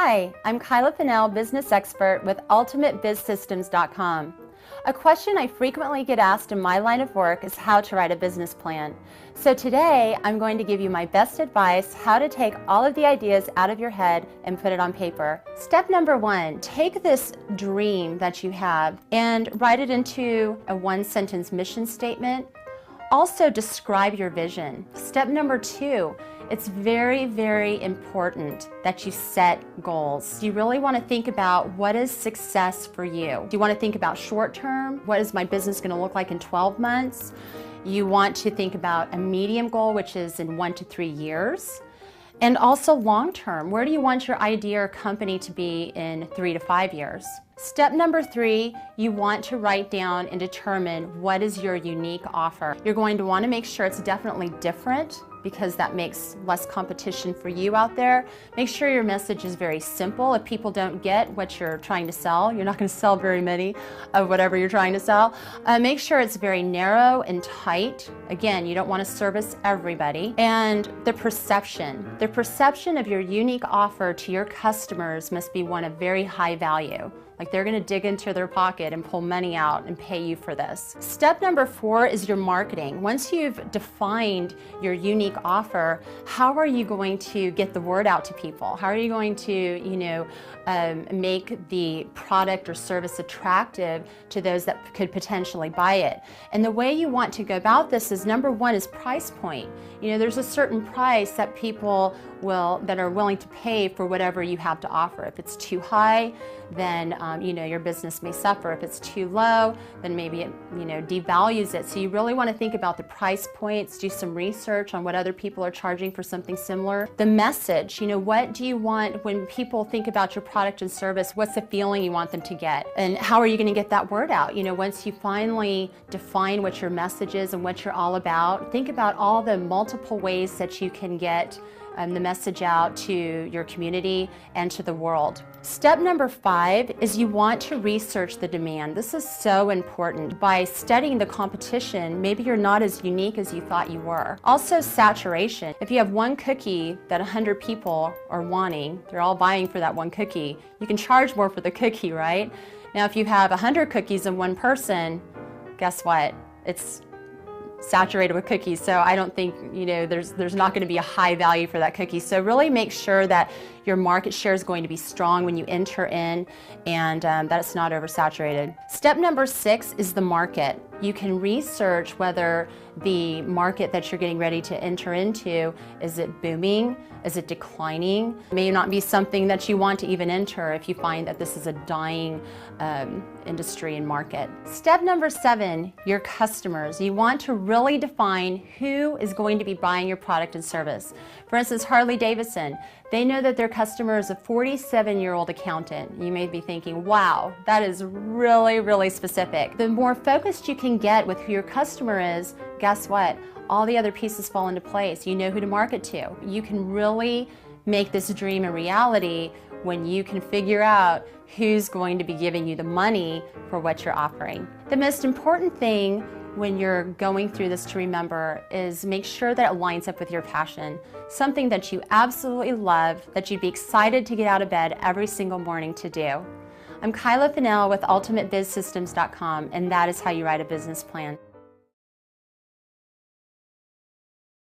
Hi, I'm Kyla Fennell, business expert with UltimateBizSystems.com. A question I frequently get asked in my line of work is how to write a business plan. So today, I'm going to give you my best advice how to take all of the ideas out of your head and put it on paper. Step number one, take this dream that you have and write it into a one-sentence mission statement. Also describe your vision. Step number two, it's very, very important that you set goals. You really want to think about what is success for you. Do you want to think about short term? What is my business going to look like in 12 months? You want to think about a medium goal, which is in 1 to 3 years. And also long term, where do you want your idea or company to be in 3 to 5 years? Step number three, you want to write down and determine what is your unique offer. You're going to want to make sure it's definitely different because that makes less competition for you out there. Make sure your message is very simple. If people don't get what you're trying to sell, you're not going to sell very many of whatever you're trying to sell. Make sure it's very narrow and tight. Again, you don't want to service everybody. And the perception of your unique offer to your customers must be one of very high value. Like they're going to dig into their pocket and pull money out and pay you for this. Step number four is your marketing. Once you've defined your unique offer, how are you going to get the word out to people? How are you going to, make the product or service attractive to those that could potentially buy it? And the way you want to go about this is number one is price point. There's a certain price that people that are willing to pay for whatever you have to offer. If it's too high, then your business may suffer. If it's too low, then maybe it devalues it. So you really want to think about the price points, do some research on what other people are charging for something similar. The message, what do you want when people think about your product and service? What's the feeling you want them to get? And how are you going to get that word out? Once you finally define what your message is and what you're all about, think about all the multiple ways that you can get the message out to your community and to the world. Step number five is you want to research the demand. This is so important. By studying the competition, maybe you're not as unique as you thought you were. Also, saturation. If you have one cookie that 100 people are wanting, they're all buying for that one cookie, you can charge more for the cookie, right? Now, if you have 100 cookies in one person, guess what? It's saturated with cookies, so I don't think there's not going to be a high value for that cookie. So really make sure that your market share is going to be strong when you enter in and that it's not oversaturated. Step number six is the market. You can research whether the market that you're getting ready to enter into, is it booming? Is it declining? It may not be something that you want to even enter if you find that this is a dying industry and market. Step number seven, your customers. You want to really define who is going to be buying your product and service. For instance, Harley Davidson, they know that their customer is a 47-year-old accountant. You may be thinking, wow, that is really, really specific. The more focused you can get with who your customer is, guess what? All the other pieces fall into place. You know who to market to. You can really make this dream a reality when you can figure out who's going to be giving you the money for what you're offering. The most important thing when you're going through this to remember is make sure that it lines up with your passion, something that you absolutely love, that you'd be excited to get out of bed every single morning to do. I'm Kyla Fennell with UltimateBizSystems.com, and that is how you write a business plan.